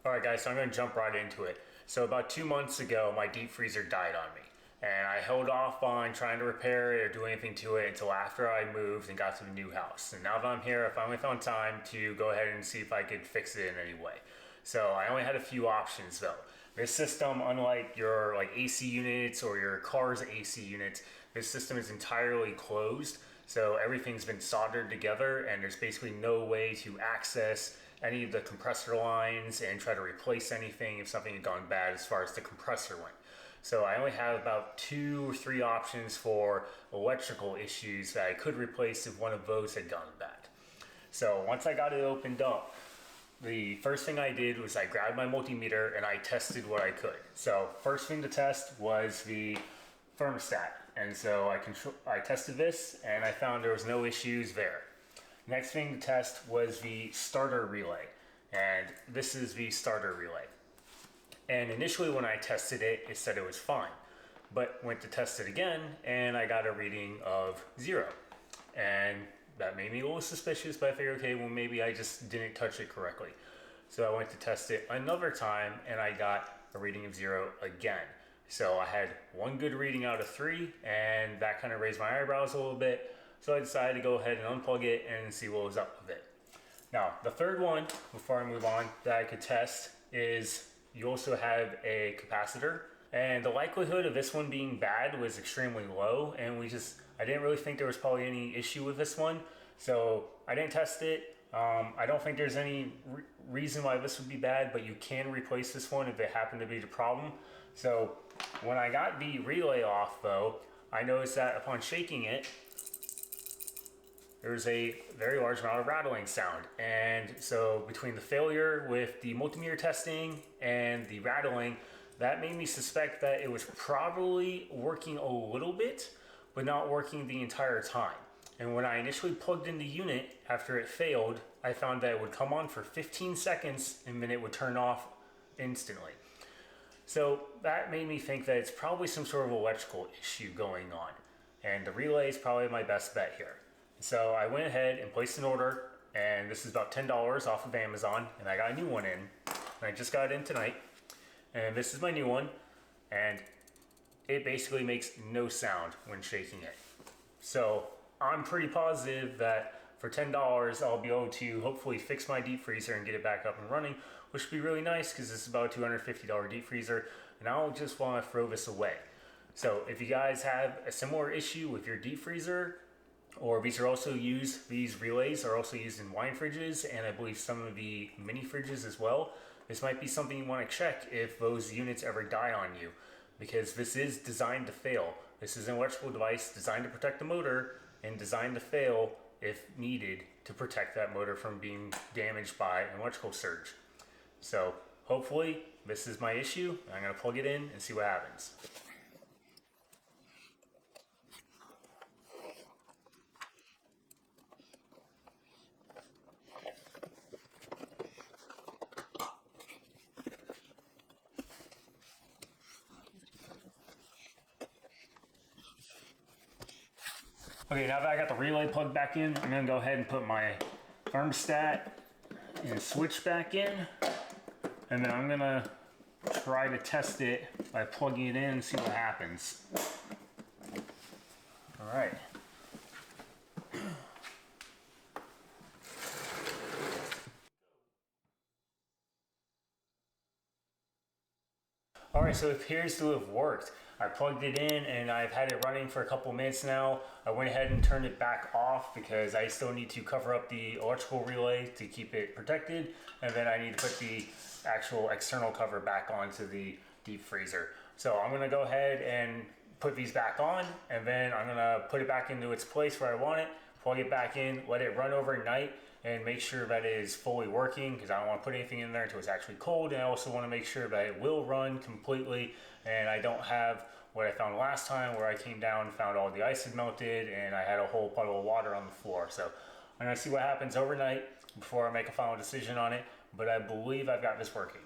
Alright guys, so I'm going to jump right into it. So about 2 months ago, my deep freezer died on me. And I held off on trying to repair it or do anything to it until after I moved and got to the new house. And now that I'm here, I finally found time to go ahead and see if I could fix it in any way. So I only had a few options though. This system, unlike your AC units or your car's AC units, this system is entirely closed. So everything's been soldered together and there's basically no way to access any of the compressor lines and try to replace anything if something had gone bad as far as the compressor went. So I only have about 2 or 3 options for electrical issues that I could replace if one of those had gone bad. So once I got it opened up, the first thing I did was I grabbed my multimeter and I tested what I could. So first thing to test was the thermostat. And so I tested this and I found there was no issues there. Next thing to test was the starter relay. And this is the starter relay. And initially when I tested it, it said it was fine. But went to test it again and I got a reading of 0. And that made me a little suspicious, but I figured, okay, well maybe I just didn't touch it correctly. So I went to test it another time and I got a reading of 0 again. So I had one good reading out of 3 and that kind of raised my eyebrows a little bit. So I decided to go ahead and unplug it and see what was up with it. Now, the third one, before I move on, that I could test is you also have a capacitor. And the likelihood of this one being bad was extremely low. And I didn't really think there was probably any issue with this one. So I didn't test it. I don't think there's any reason why this would be bad, but you can replace this one if it happened to be the problem. So when I got the relay off though, I noticed that upon shaking it, there's a very large amount of rattling sound. And so between the failure with the multimeter testing and the rattling, that made me suspect that it was probably working a little bit, but not working the entire time. And when I initially plugged in the unit after it failed, I found that it would come on for 15 seconds and then it would turn off instantly. So that made me think that it's probably some sort of electrical issue going on. And the relay is probably my best bet here. So I went ahead and placed an order, and this is about $10 off of Amazon, and I got a new one in. And I just got it in tonight, and this is my new one, and it basically makes no sound when shaking it. So I'm pretty positive that for $10 I'll be able to hopefully fix my deep freezer and get it back up and running, which would be really nice because this is about a $250 deep freezer, and I'll just want to throw this away. So if you guys have a similar issue with your deep freezer, or these relays are also used in wine fridges and I believe some of the mini fridges as well. This might be something you want to check if those units ever die on you, because this is designed to fail. This is an electrical device designed to protect the motor and designed to fail if needed to protect that motor from being damaged by an electrical surge. So hopefully this is my issue. I'm going to plug it in and see what happens. Okay, now that I got the relay plugged back in, I'm gonna go ahead and put my thermostat and switch back in. And then I'm gonna try to test it by plugging it in and see what happens. All right. All right, so it appears to have worked. I plugged it in and I've had it running for a couple minutes now. I went ahead and turned it back off because I still need to cover up the electrical relay to keep it protected. And then I need to put the actual external cover back onto the deep freezer. So I'm gonna go ahead and put these back on, and then I'm gonna put it back into its place where I want it, plug it back in, let it run overnight, and make sure that it is fully working, because I don't want to put anything in there until it's actually cold. And I also want to make sure that it will run completely and I don't have what I found last time where I came down and found all the ice had melted and I had a whole puddle of water on the floor. So I'm going to see what happens overnight before I make a final decision on it, but I believe I've got this working.